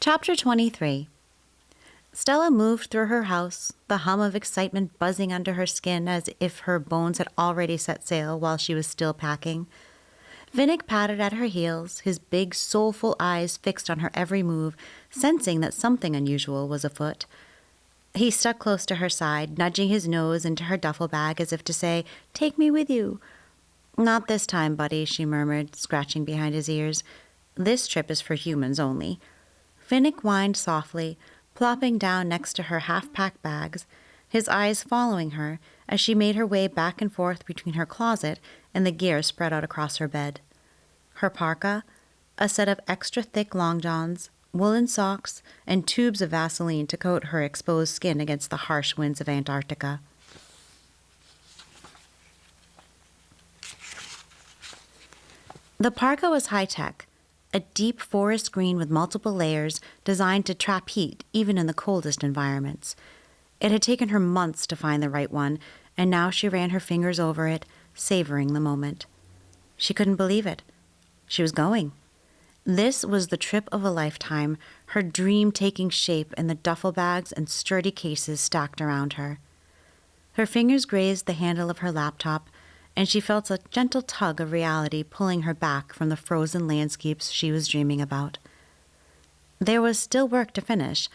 Chapter 23. Stella moved through her house, the hum of excitement buzzing under her skin as if her bones had already set sail while she was still packing. Vinnick pattered at her heels, his big, soulful eyes fixed on her every move, sensing that something unusual was afoot. He stuck close to her side, nudging his nose into her duffel bag as if to say, "Take me with you." "Not this time, buddy," she murmured, scratching behind his ears. "This trip is for humans only." Vinnick whined softly, plopping down next to her half-packed bags, his eyes following her as she made her way back and forth between her closet and the gear spread out across her bed. Her parka, a set of extra thick long johns, woolen socks, and tubes of Vaseline to coat her exposed skin against the harsh winds of Antarctica. The parka was high-tech, a deep forest green with multiple layers designed to trap heat even in the coldest environments. It had taken her months to find the right one, and now she ran her fingers over it, savoring the moment. She couldn't believe it. She was going. This was the trip of a lifetime, her dream taking shape in the duffel bags and sturdy cases stacked around her. Her fingers grazed the handle of her laptop, and she felt a gentle tug of reality pulling her back from the frozen landscapes she was dreaming about. There was still work to finish.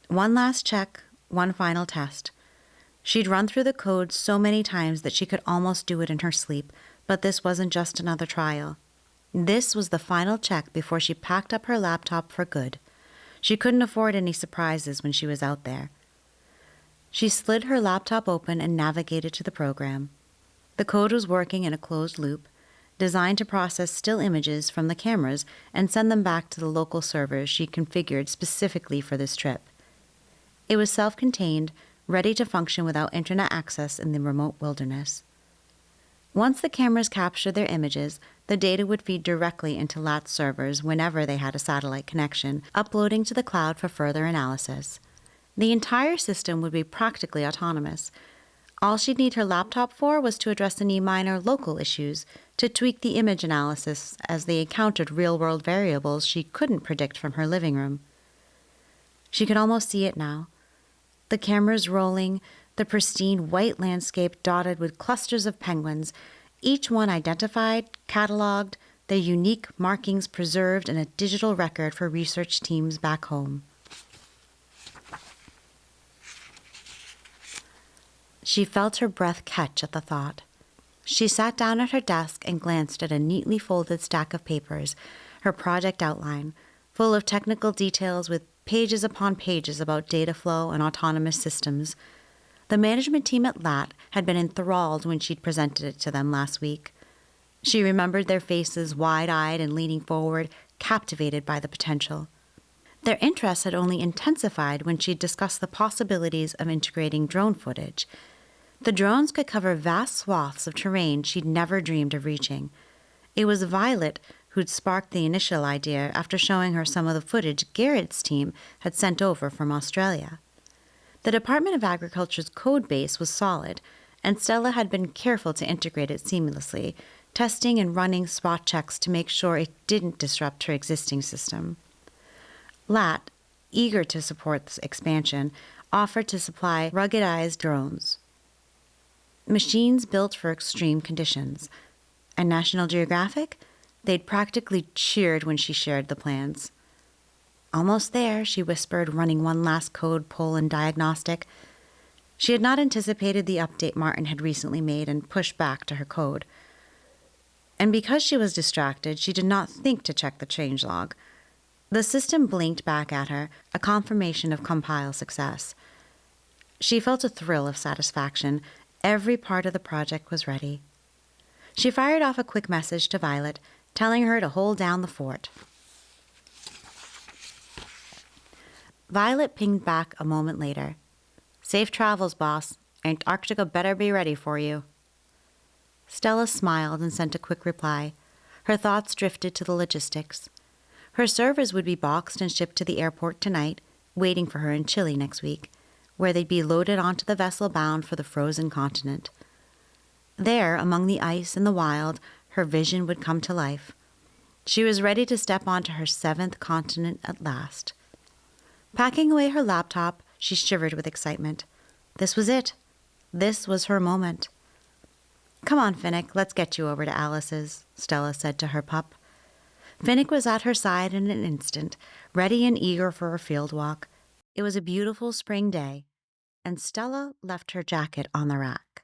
One last check, one final test. She'd run through the code so many times that she could almost do it in her sleep, but this wasn't just another trial. This was the final check before she packed up her laptop for good. She couldn't afford any surprises when she was out there. She slid her laptop open and navigated to the program. The code was working in a closed loop, designed to process still images from the cameras and send them back to the local servers she configured specifically for this trip. It was self-contained, ready to function without internet access in the remote wilderness. Once the cameras captured their images, the data would feed directly into LAT's servers whenever they had a satellite connection, uploading to the cloud for further analysis. The entire system would be practically autonomous. All she'd need her laptop for was to address any minor local issues, to tweak the image analysis as they encountered real-world variables she couldn't predict from her living room. She could almost see it now. The cameras rolling, the pristine white landscape dotted with clusters of penguins, each one identified, cataloged, their unique markings preserved in a digital record for research teams back home. She felt her breath catch at the thought. She sat down at her desk and glanced at a neatly folded stack of papers, her project outline, full of technical details with pages upon pages about data flow and autonomous systems. The management team at LAT had been enthralled when she'd presented it to them last week. She remembered their faces wide-eyed and leaning forward, captivated by the potential. Their interest had only intensified when she'd discussed the possibilities of integrating drone footage. The drones could cover vast swaths of terrain she'd never dreamed of reaching. It was Violet who'd sparked the initial idea after showing her some of the footage Garrett's team had sent over from Australia. The Department of Agriculture's code base was solid, and Stella had been careful to integrate it seamlessly, testing and running spot checks to make sure it didn't disrupt her existing system. LAT, eager to support this expansion, offered to supply ruggedized drones, machines built for extreme conditions. And National Geographic? They'd practically cheered when she shared the plans. "Almost there," she whispered, running one last code pull and diagnostic. She had not anticipated the update Martin had recently made and pushed back to her code. And because she was distracted, she did not think to check the changelog. The system blinked back at her, a confirmation of compile success. She felt a thrill of satisfaction. Every part of the project was ready. She fired off a quick message to Violet, telling her to hold down the fort. Violet pinged back a moment later. "Safe travels, boss. Antarctica better be ready for you." Stella smiled and sent a quick reply. Her thoughts drifted to the logistics. Her servers would be boxed and shipped to the airport tonight, waiting for her in Chile next week, where they'd be loaded onto the vessel bound for the frozen continent. There, among the ice and the wild, her vision would come to life. She was ready to step onto her 7th continent at last. Packing away her laptop, she shivered with excitement. This was it. This was her moment. "Come on, Finnick, let's get you over to Alice's," Stella said to her pup. Finnick was at her side in an instant, ready and eager for a field walk. It was a beautiful spring day, and Stella left her jacket on the rack.